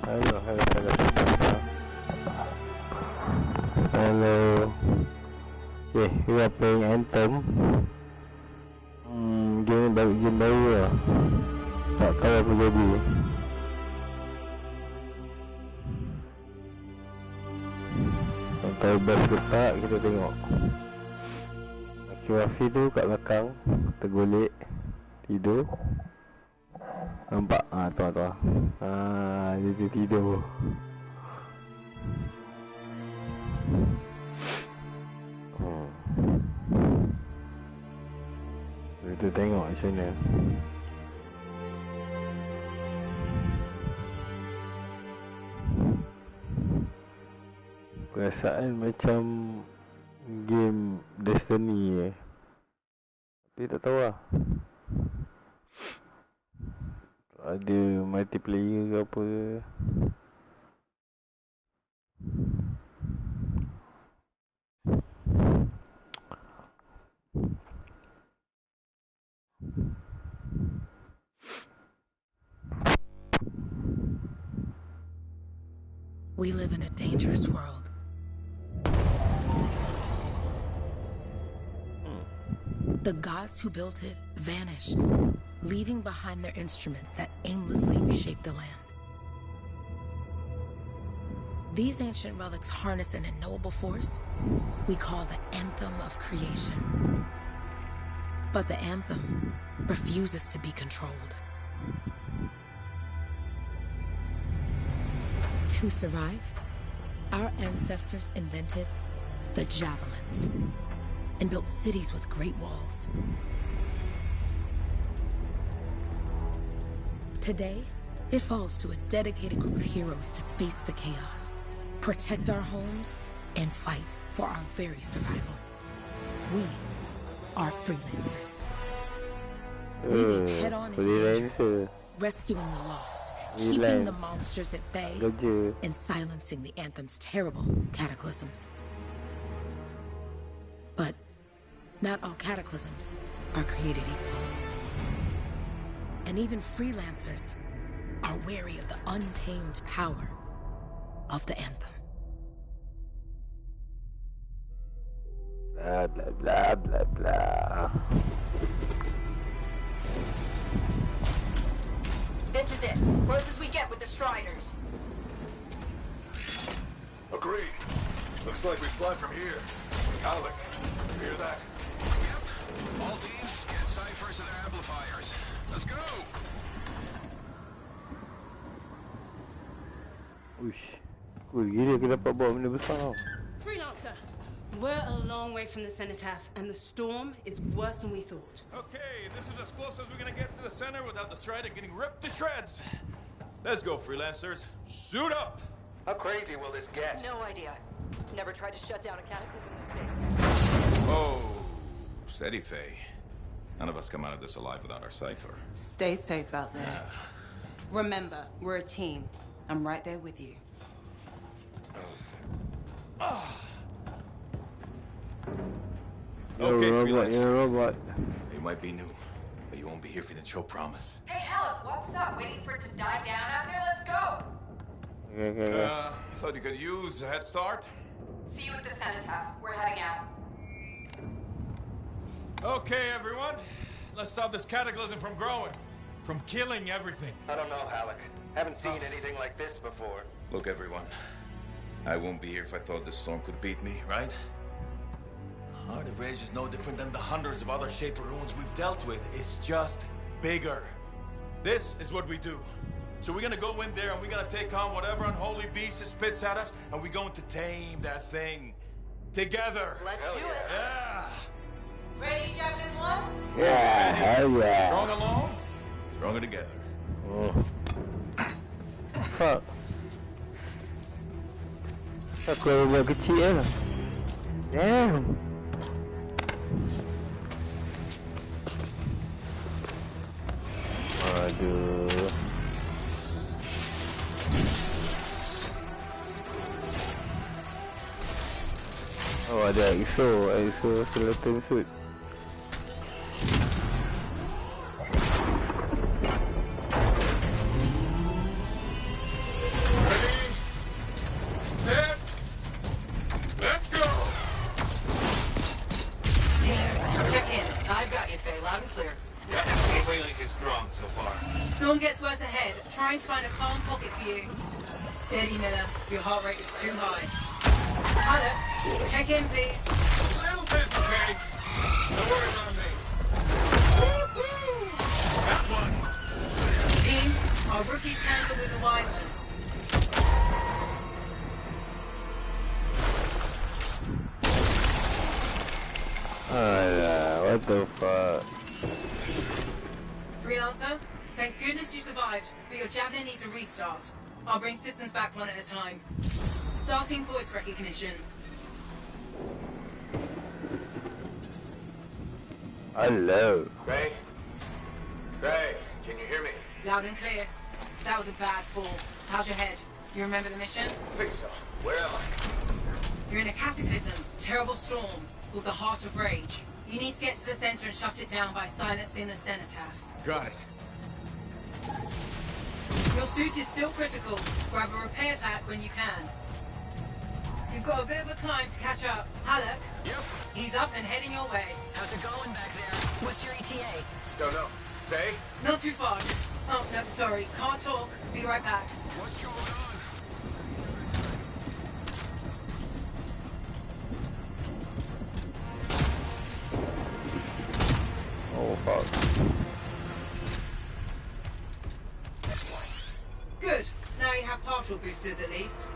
Hello, hello, hello. Hello. Okay, we are playing Anthem. Game baru lah. Tak tahu apa jadi. Tak tahu best ke tak, kita tengok. Wafiy tu kat belakang, tergolek, tidur. Nampak? Tu. Dia tidur. Kita tengok macam mana. Perasaan macam game Destiny tapi tak tahu lah. Ada multiplayer ke apa. We live in a dangerous world. The gods who built it vanished, leaving behind their instruments that aimlessly reshape the land. These ancient relics harness an unknowable force we call the Anthem of Creation. But the Anthem refuses to be controlled. To survive, our ancestors invented the javelins and built cities with great walls. Today, it falls to a dedicated group of heroes to face the chaos, protect our homes, and fight for our very survival. We are freelancers. Moving head-on into danger, rescuing the lost, keeping the monsters at bay, and silencing the Anthem's terrible cataclysms. But not all cataclysms are created equal. And even freelancers are wary of the untamed power of the Anthem. Blah, blah, blah, blah, blah. This is it. Close as we get with the Striders. Agreed. Looks like we fly from here. Alec, you hear that? Yep. All teams, get ciphers to their amplifiers. Let's go! Uish. Cool gila kita dapat bawa benda besar. Freelancer, we're a long way from the cenotaph, and the storm is worse than we thought. Okay, this is as close as we're gonna get to the center without the Strider getting ripped to shreds. Let's go, freelancers. Suit up! How crazy will this get? No idea. Never tried to shut down a cataclysm this big. Oh, steady, Faye. None of us come out of this alive without our cipher. Stay safe out there. Remember, we're a team. I'm right there with you. Okay, freelancer. Robot. You might be new, but you won't be here if you didn't show promise. Hey, Alec, what's up? Waiting for it to die down out there? Let's go! Okay. Thought you could use a head start. See you at the cenotaph. We're heading out. Okay, everyone. Let's stop this cataclysm from growing. From killing everything. I don't know, Alec. Haven't seen anything like this before. Look, everyone. I won't be here if I thought this storm could beat me, right? Heart of Rage is no different than the hundreds of other Shaper ruins we've dealt with. It's just bigger. This is what we do. So we're gonna go in there and we're gonna take on whatever unholy beast it spits at us, and we're going to tame that thing. Together. Let's do it. Yeah. Ready, Javelin 1? Yeah, hell yeah. Strong alone, stronger together. Fuck. Aku buat kecil lah. Damn. Aduh. Oh, ada ISO skeleton suit. trying to find a calm pocket for you. Steady, Miller. Your heart rate is too high. Hello. Check in, please. A little busy, Kay. Don't worry about me. That one. Team, our rookies handle with the Wyvern. What the fuck? Freelancer, thank goodness you survived, but your Javelin needs a restart. I'll bring systems back one at a time. Starting voice recognition. Hello. Faye? Faye, can you hear me? Loud and clear. That was a bad fall. How's your head? You remember the mission? I think so. Where am I? You're in a cataclysm, terrible storm, called the Heart of Rage. You need to get to the center and shut it down by silencing the cenotaph. Got it. Your suit is still critical. Grab a repair pack when you can. You've got a bit of a climb to catch up. Halleck? Yep. He's up and heading your way. How's it going back there? What's your ETA? Don't know. Faye? Not too far, just... Oh, no, sorry. Can't talk. Be right back. What's going on? Oh fuck. Good. Now you have partial boosters at least.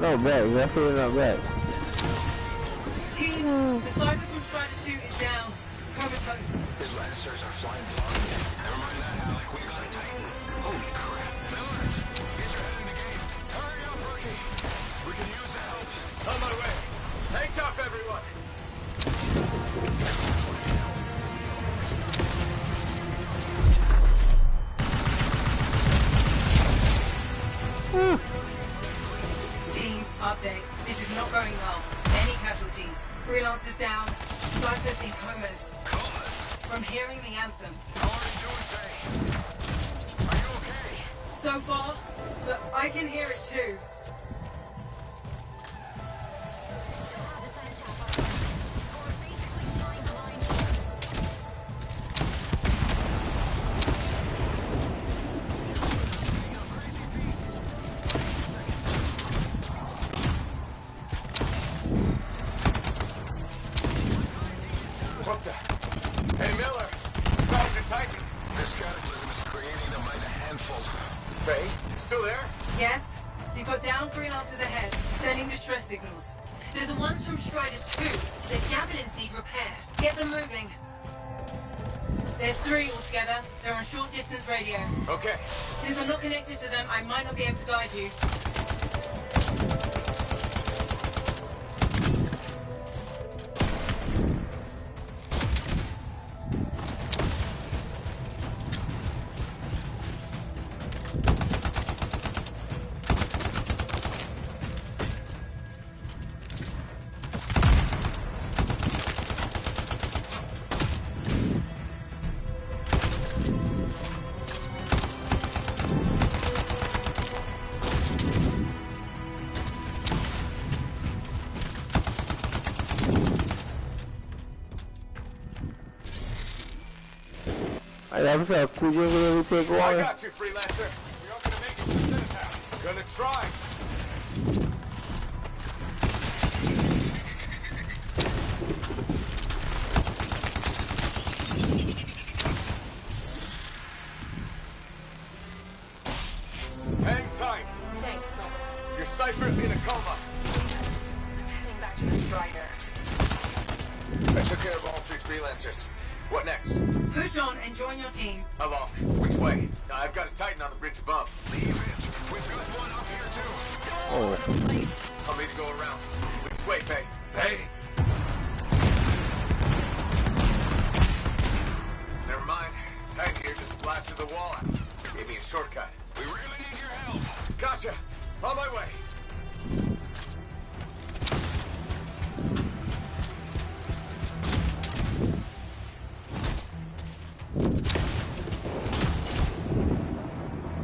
Not bad, definitely not bad. Team, the Cyber from Strider 2 is down. Comatose. His Lancers are flying blind. Never mind that, Alec. We got it tight. Holy crap. Miller, get your head in the game. Hurry up, rookie. We can use the help. On my way. Hang tough, everyone. Team, update. This is not going well. Any casualties. Freelancers down. Cypher's in comas. Comas? From hearing the anthem. How are you doing, Faye? Are you okay? So far, but I can hear it too. What the? Hey, Miller. Thoughts are tighten. This cataclysm is creating them by the handful. Faye? Still there? Yes? You've got down freelancers ahead, sending distress signals. They're the ones from Strider 2. Their javelins need repair. Get them moving. There's 3 altogether. They're on short distance radio. Okay. Since I'm not connected to them, I might not be able to guide you. I never saw cool you really take I one. got you, freelancer. We aren't gonna make it to the cenotaph. Gonna try. Hang tight. Thanks, Bubba. Your Cypher's in a coma. Heading back to the Strider. I took care of all 3 freelancers. What next? Push on and join your team. How long? Which way? Now, I've got a Titan on the bridge above. Leave it. We've got one up here, too. Oh. Please. I'll need to go around. Which way, Faye? Faye? Never mind. Titan here just blasted the wall out. Gave me a shortcut. We really need your help. Gotcha. On my way.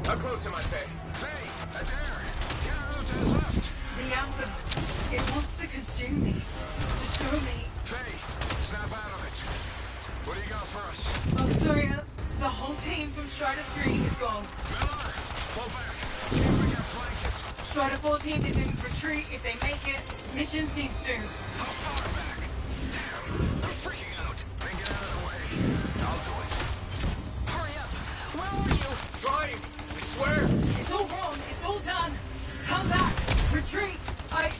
How close am I, Faye? Faye, a dare. Get out to his left. The anthem. It wants to consume me. To show me Oh, sorry, the whole team from Strider 3 is gone. Miller, pull back. See if we can flank it. Strider 14 is in retreat. If they make it, mission seems doomed. How far back? Damn, I'm freaking out. Then get out of the way. I'll do it. Hurry up. Where are you? Trying! I swear! It's all wrong. It's all done. Come back. Retreat. I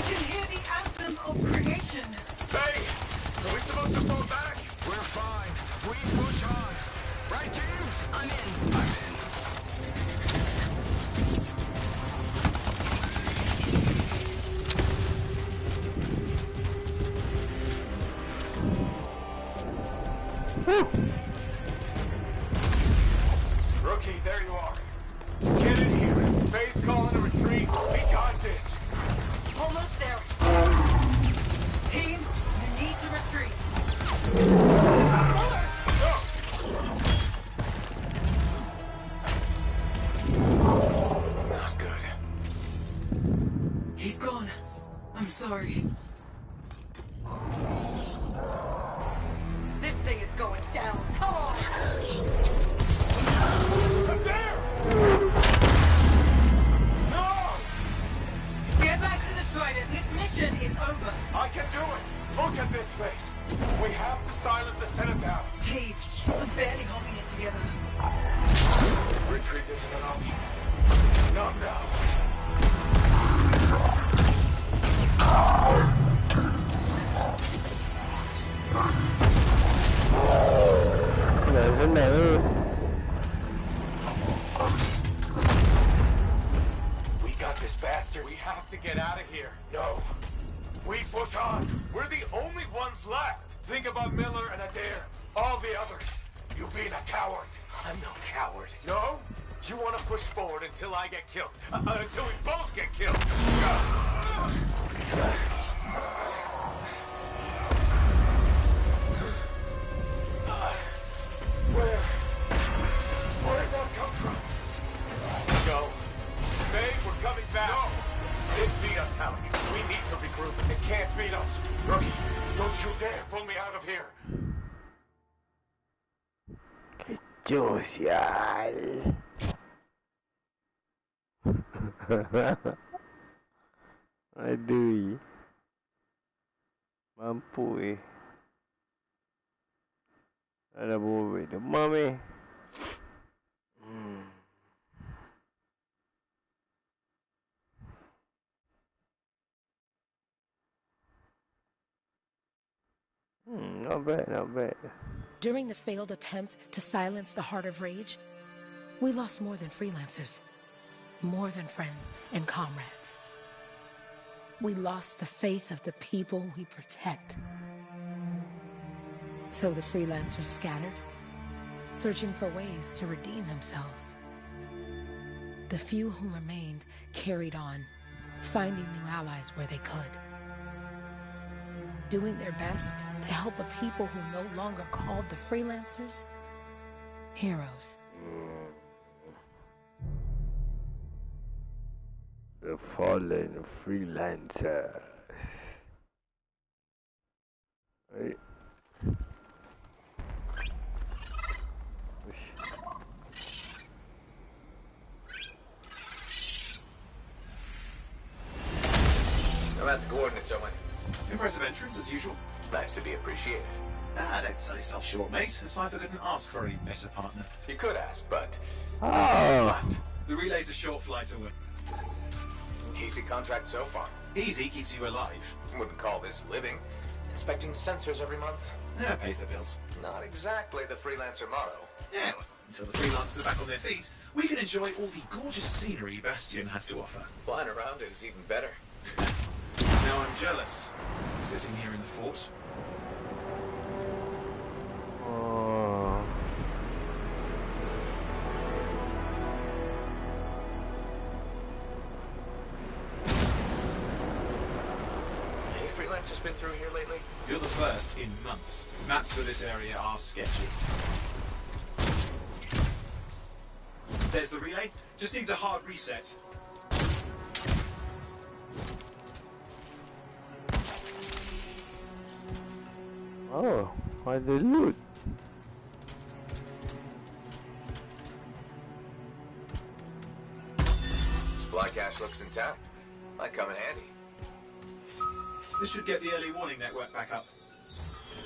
can hear the anthem of creation. Hey! Are we supposed to fall back? We're fine. We push on. Right, team? I'm in. I'm in. Rookie, there you are. Get in here. Base calling a retreat. We got this. Almost there. Team, you need to retreat. Not good. He's gone. I'm sorry. This thing is going down. Come on. I'm there! No! Get back to the Strider. This mission is over. I can do it! Look at this thing! We have to silence the cenotaph! Please, I'm barely holding it together. Retreat isn't an option. Not now. We got this bastard. We have to get out of here. No. We push on. We're the only ones left. Think about Miller and Adair. All the others. You being a coward. I'm no coward. No? You want to push forward until I get killed. Until we both get killed. Where'd that come from? Go. Faye, we're coming back. No! It beat us, Halleck. We need to regroup. It can't beat us. Rookie, don't you dare pull me out of here. Social. Aduh. Mampu Ada boleh demam Not bad, not bad. During the failed attempt to silence the Heart of Rage, we lost more than freelancers, more than friends and comrades. We lost the faith of the people we protect. So the freelancers scattered, searching for ways to redeem themselves. The few who remained carried on, finding new allies where they could, doing their best to help a people who no longer called the freelancers heroes. The fallen freelancer. Right. I'm at the coordinates, Owen. Impressive entrance, as usual. Nice to be appreciated. Don't sell yourself short, mate. A cipher couldn't ask for any better partner. You could ask, but What's left? The relay's a short flight away. easy contract so far. Easy keeps you alive. Wouldn't call this living. Inspecting sensors every month. Yeah, pays the bills. Not exactly the freelancer motto. Yeah, well, until the freelancers are back on their feet, we can enjoy all the gorgeous scenery Bastion has to offer. Flying around it is even better. Now I'm jealous, sitting here in the fort. Any freelancers been through here lately? You're the first in months. Maps for this area are sketchy. There's the relay. Just needs a hard reset. Oh, why the loot? flash looks intact. Might come in handy. This should get the early warning network back up.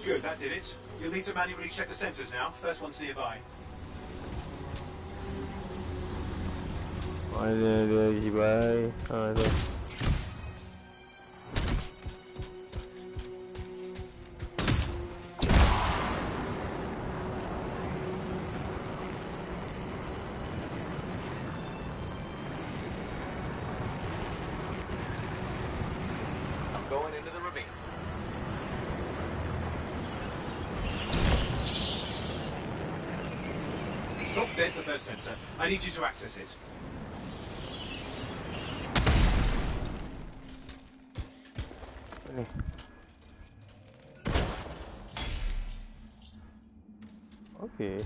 Good, that did it. You'll need to manually check the sensors now. First one's nearby. Mana dia jibai? Ada. I'm going into the ravine. Oh, there's the first sensor. I need you to access it. Okay.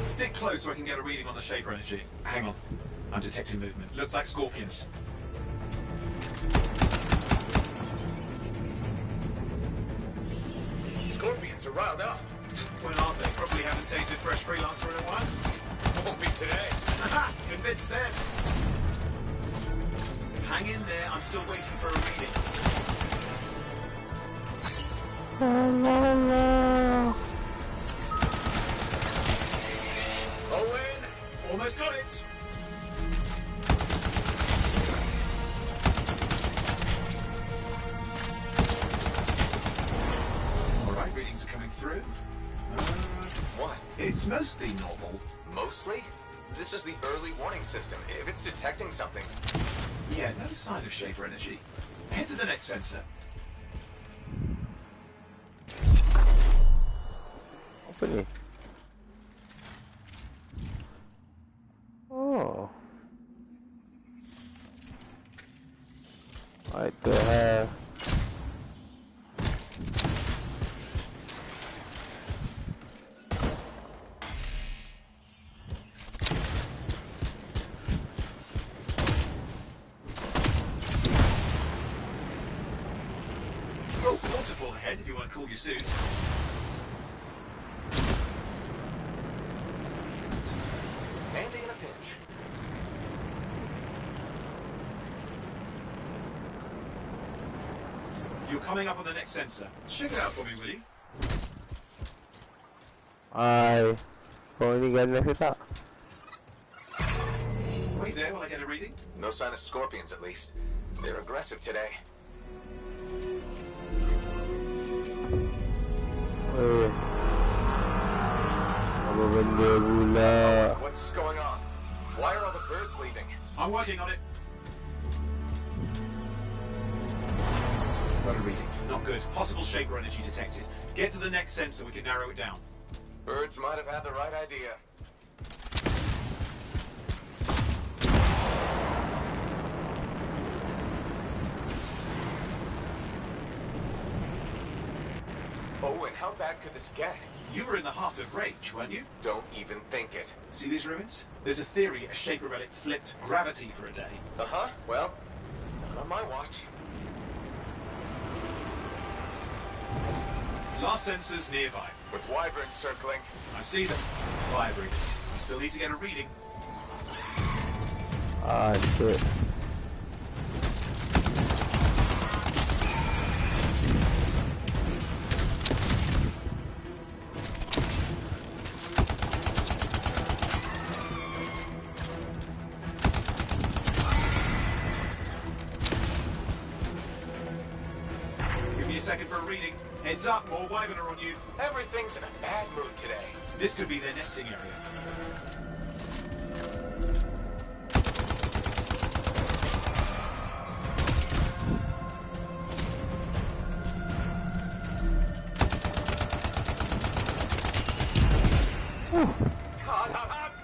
Stick close so I can get a reading on the shaper energy. Hang on. I'm detecting movement. Looks like scorpions. Scorpions are riled up. When aren't they? Probably haven't tasted fresh freelancer in a while. Won't be today. Haha! Convinced them! Hang in there, I'm still waiting for a reading. Owen! Almost got it! Alright, readings are coming through. What? It's mostly normal. Mostly? This is the early warning system. If it's detecting something... Yeah, no sign of shaper energy. Head to the next sensor. Apa ni? Oh. What the hell? Oh, waterfall ahead if you want to cool your suit. Handy in a pinch. You're coming up on the next sensor. Check it out for me, will you? Ay. Kau ni ganas ke tak? Wait there while I get a reading. No sign of scorpions, at least. They're aggressive today. Eh. Apa benda pula? What's going on? Why are all the birds leaving? I'm working on it. Got a reading. Not good. Possible shaper energy detected. Get to the next sensor, we can narrow it down. Birds might have had the right idea. Oh, and how bad could this get? You were in the heart of rage, weren't you? Don't even think it. See these ruins? There's a theory a shaper relic flipped gravity for a day. Uh-huh. Well, not on my watch. Last sensors nearby. With wyverns circling. I see them. Fire breathers. Still need to get a reading. Ah, shit. Give me a second for a reading. Heads up, more wyvern are on you. Everything's in a bad mood today. This could be their nesting area.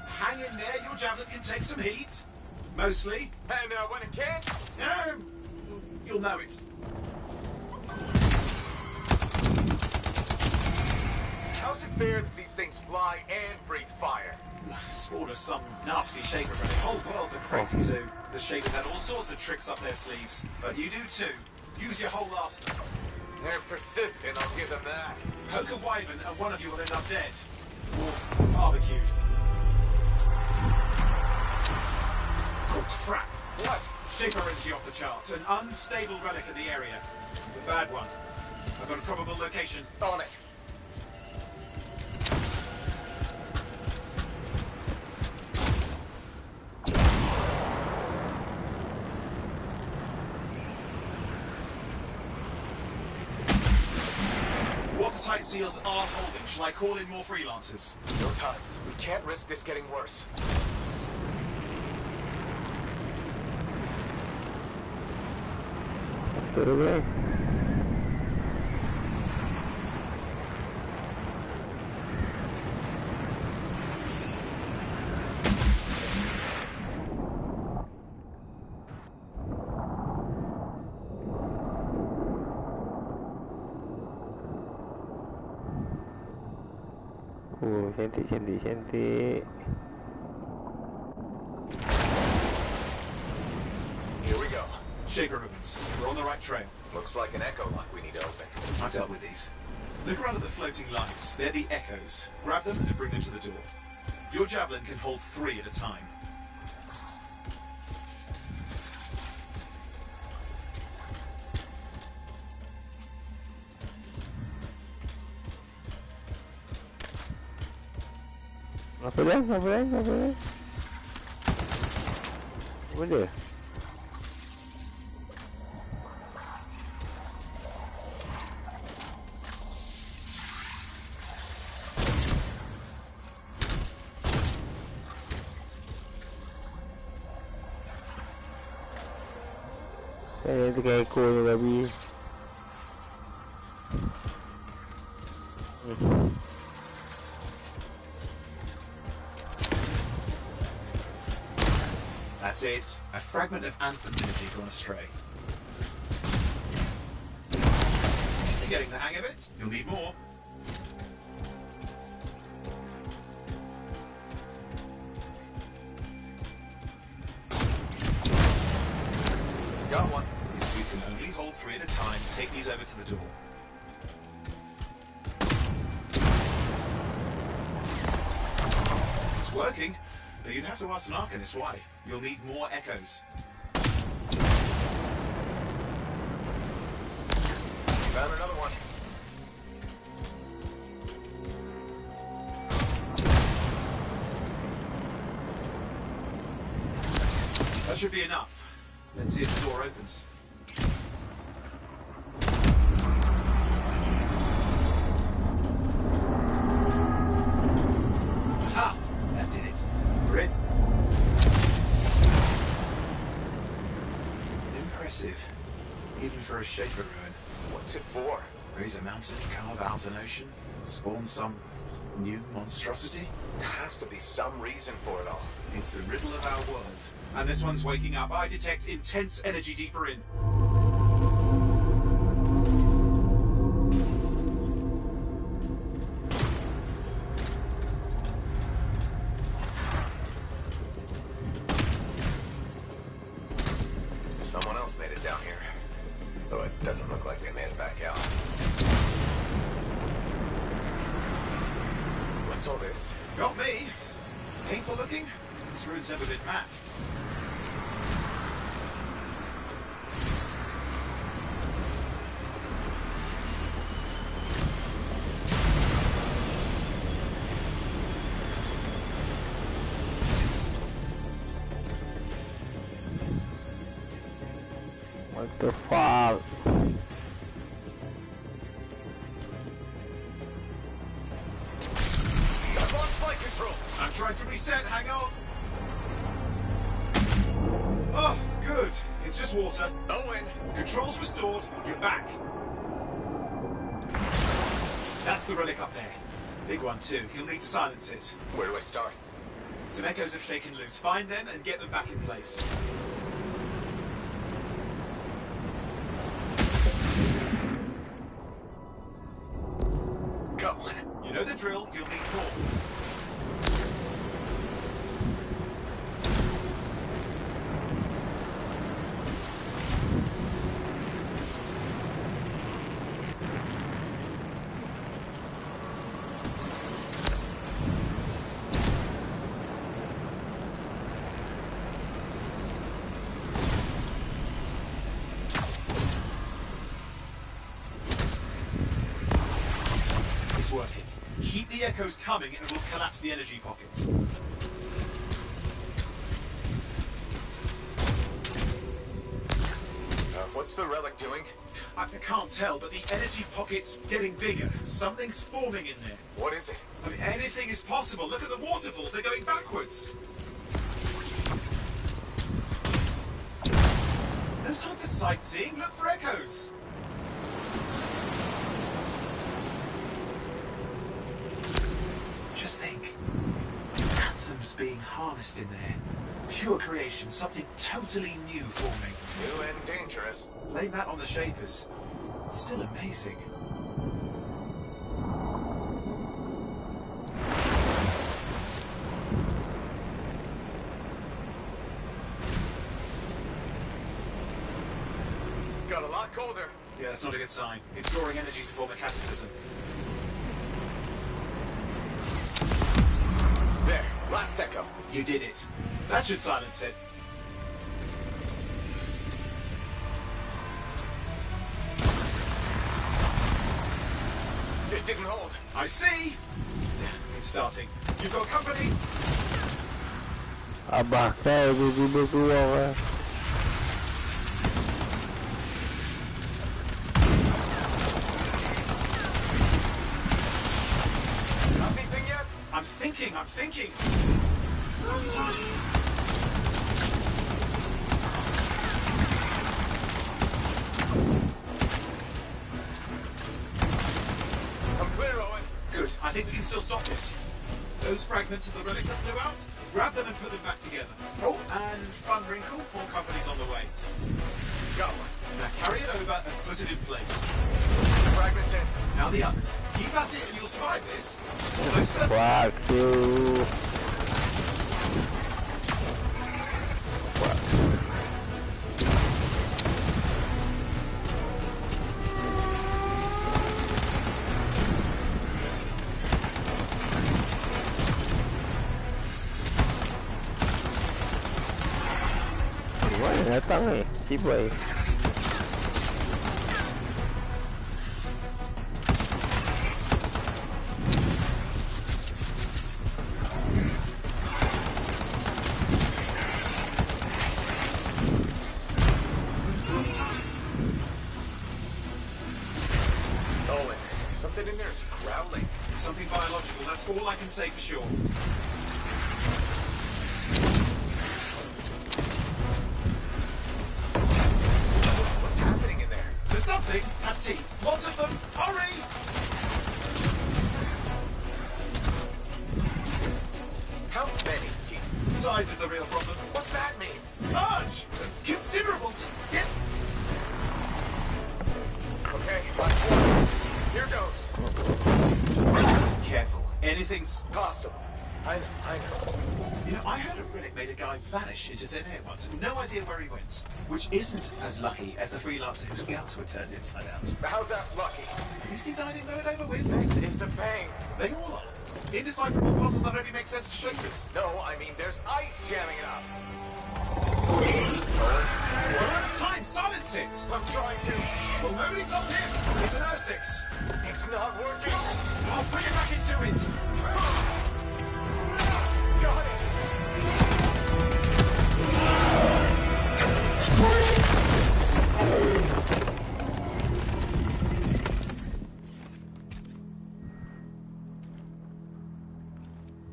Hang in there, your javelin can take some heat. Mostly. And when it can't? You'll know it. How's it fair that these things fly and breathe fire? Spawn of some nasty shaper, but the whole world's a crazy zoo. The shapers had all sorts of tricks up their sleeves, but you do too. Use your whole arsenal. They're persistent, I'll give them that. Poke a wyvern and one of you will end up dead. Or barbecued. Oh crap! What? Shaper energy off the charts. An unstable relic in the area. The bad one. I've got a probable location. On it. Watertight seals are holding. Shall I call in more freelancers? No time. We can't risk this getting worse. Put it away. Cantik. Here we go. Shaper opens. We're on the right trail. Looks like an echo lock we need to open. I've dealt with these. Look around at the floating lights. They're the echoes. Grab them and bring them to the door. Your javelin can hold 3 at a time. Apa dia? Apa dia? Itu kayak ekor ni babi. That's it. A fragment of anthem energy gone astray. You're getting the hang of it? You'll need more. Got one. So you can only hold 3 at a time. Take these over to the door. It's working. But you'd have to ask an Arcanist why. You'll need more echoes. Found another one. That should be enough. Let's see if the door opens. Aha! That did it. We're in. Impressive. Even for a Shaper ruin. What's it for? Raise a mountain, carve out an ocean, spawn some new monstrosity? There has to be some reason for it all. It's the riddle of our world. And this one's waking up. I detect intense energy deeper in. Someone else made it down here. Though it doesn't look like they made it back out. What's all this? Got me. Painful looking. This ruin's never been mapped. What the fuck? I've lost flight control. I'm trying to reset. Hang on. Oh, good. It's just water. Owen! Controls restored. You're back. That's the relic up there. Big one, too. You'll need to silence it. Where do I start? Some echoes have shaken loose. Find them and get them back in place. Go on. You know the drill. You'll need more. Keep the echoes coming and we'll collapse the energy pockets. What's the relic doing? I can't tell, but the energy pocket's getting bigger. Something's forming in there. What is it? I mean, anything is possible. Look at the waterfalls, they're going backwards. No time for sightseeing, look for echoes. Just think. Anthems being harnessed in there. Pure creation, something totally new forming. New and dangerous. Blame that on the Shapers. It's still amazing. It's got a lot colder. Yeah, that's not a good sign. It's drawing energy to form a cataclysm. There, last echo. You did it. That should silence it. It didn't hold. I see. It's starting. You've got company. Abah kau tiba-tiba keluar lah. Nothing yet? I'm thinking. I'm clear, Owen. Good. I think we can still stop this. Those fragments of the relic that blew out, grab them and put them back together. Oh, and fun wrinkle, more companies on the way. Got one. Now carry it over and put it in place. Fragments in. Now the others. Keep at it and you'll survive this. Almost certainly. Fuck you. Datang ni, tiba. Owen, something in there is growling. Something biological, that's all I can say for sure. What's happening in there? There's something. Has teeth. Lots of them. Hurry! How many teeth? Size is the real problem. What's that mean? Large! Considerable! Get... Okay, last one. Here goes. Careful. Anything's... Possible. I know. You know, I heard a relic made a guy vanish into thin air once. No idea where he went. Which isn't as lucky as the freelancer whose guts were turned inside out. How's that lucky? At least he died and got it over with. This is a pain. They all are. Indecipherable puzzles that only make sense to Shapers. No, I mean there's ice jamming it up. We're out of time. Silence it. I'm trying to. Well, nobody told him. It's an R6. It's not working. I'll put it back into it. Got it.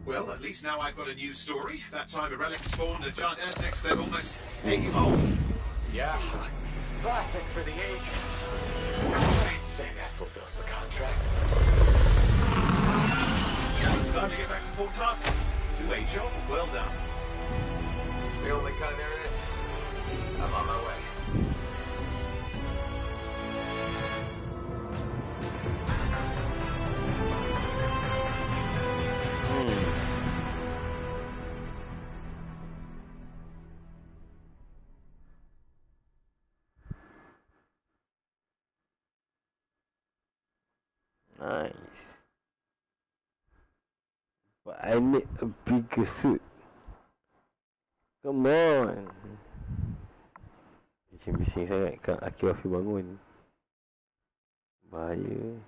Well, at least now I've got a new story. That time a relic spawned a giant R6 that almost ate you whole. Yeah. Classic for the ages. I'd say that fulfills the contract. Time to get back to Fort Tasyrif. Two-way job, well done. The only kind there is. I'm on my way. Nice. But I need a bigger suit. Come on. Bising-bising sangat kan Aki Wafiy bangun. Bahaya.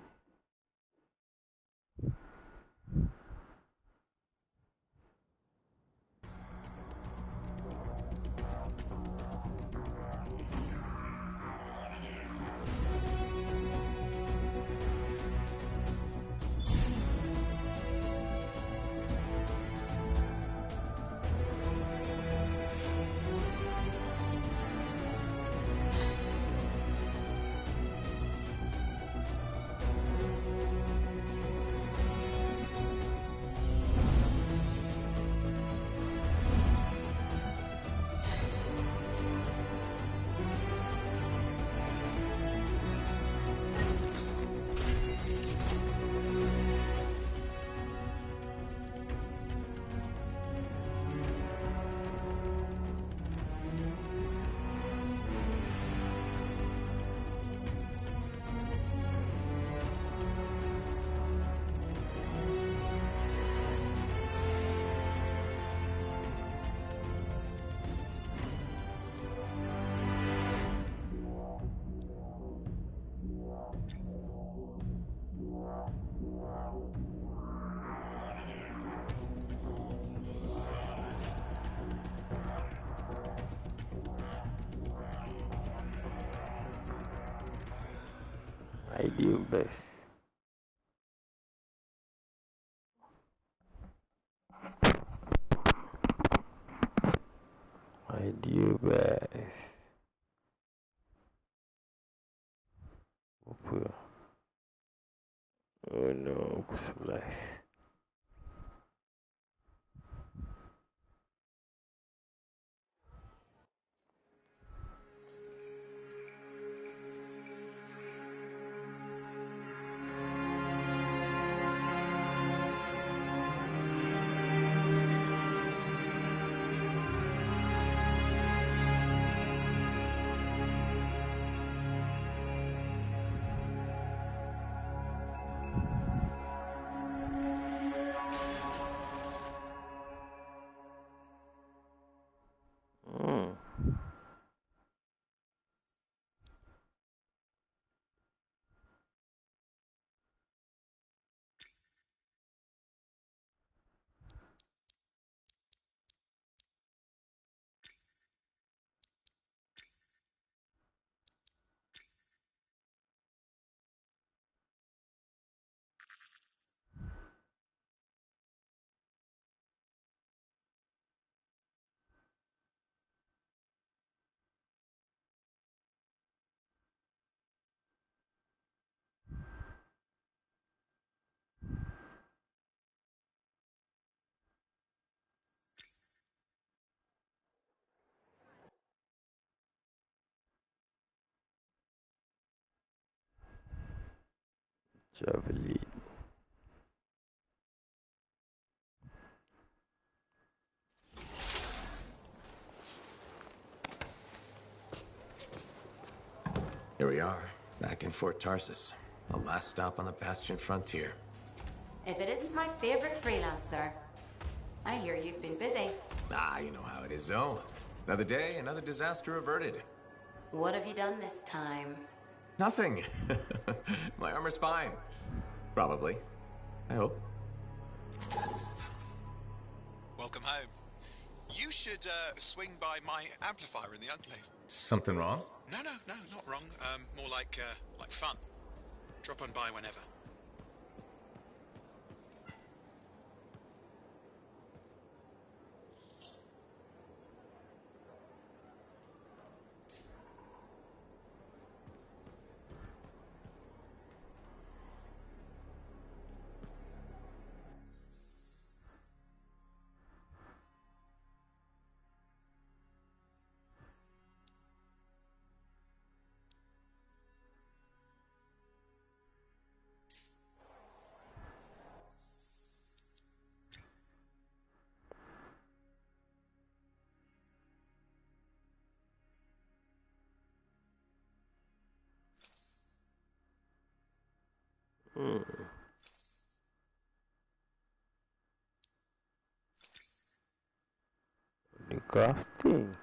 Idea best. Idea best. Apa? Oh no, pukul 11. Javelin. Here we are, back in Fort Tarsus. The last stop on the Bastion frontier. If it isn't my favorite freelancer. I hear you've been busy. Ah, you know how it is, Zoe. Another day, another disaster averted. What have you done this time? Nothing. My armor's fine. Probably. I hope. Welcome home. You should swing by my amplifier in the Enclave. Something wrong? No, not wrong. More like fun. Drop on by whenever. The crafting.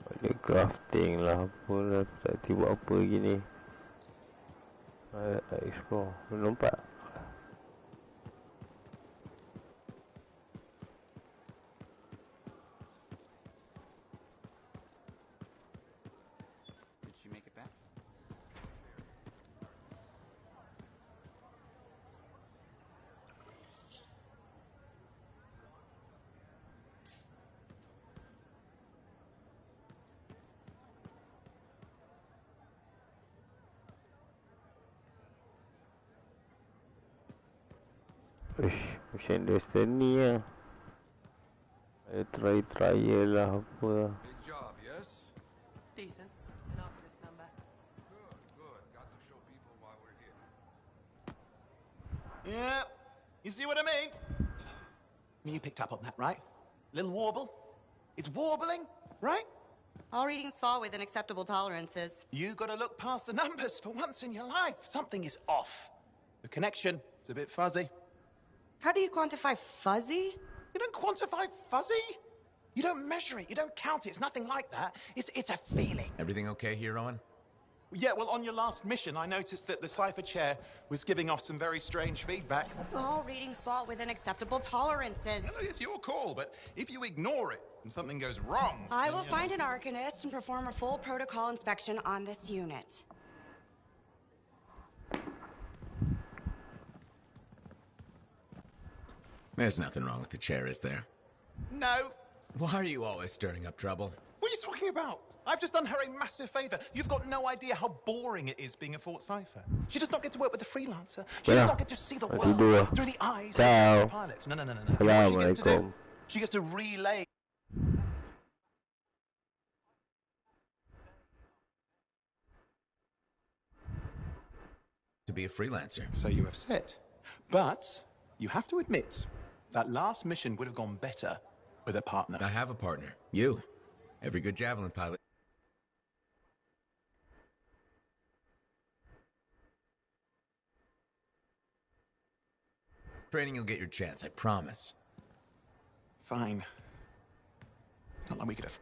Ada crafting lah apa lah. Tak tiba apa lagi ni. Explore. Nampak? Did she make it back? Macam Destiny lah. Ada try lah apa lah. Big job, yes? Decent. Enough for this number. Good. Got to show people why we're here. Yeah, you see what I mean? You picked up on that, right? Little warble. It's warbling, right? All readings fall within acceptable tolerances. You gotta look past the numbers for once in your life. Something is off. The connection is a bit fuzzy. How do you quantify fuzzy? You don't quantify fuzzy? You don't measure it, you don't count it, it's nothing like that. It's a feeling. Everything okay here, Owen? Yeah, well, on your last mission, I noticed that the cipher chair was giving off some very strange feedback. All readings fall within acceptable tolerances. You know, it's your call, but if you ignore it and something goes wrong... I will find an Arcanist and perform a full protocol inspection on this unit. There's nothing wrong with the chair, is there? No. Why are you always stirring up trouble? What are you talking about? I've just done her a massive favor. You've got no idea how boring it is being a Fort Cipher. She does not get to work with a freelancer. She does not get to see the world through the eyes of the pilot. No. You know what she gets to do? She gets to relay. To be a freelancer. So you have said. But you have to admit, that last mission would have gone better with a partner. I have a partner. You. Every good Javelin pilot. Training, you'll get your chance, I promise. Fine. Not like we could have...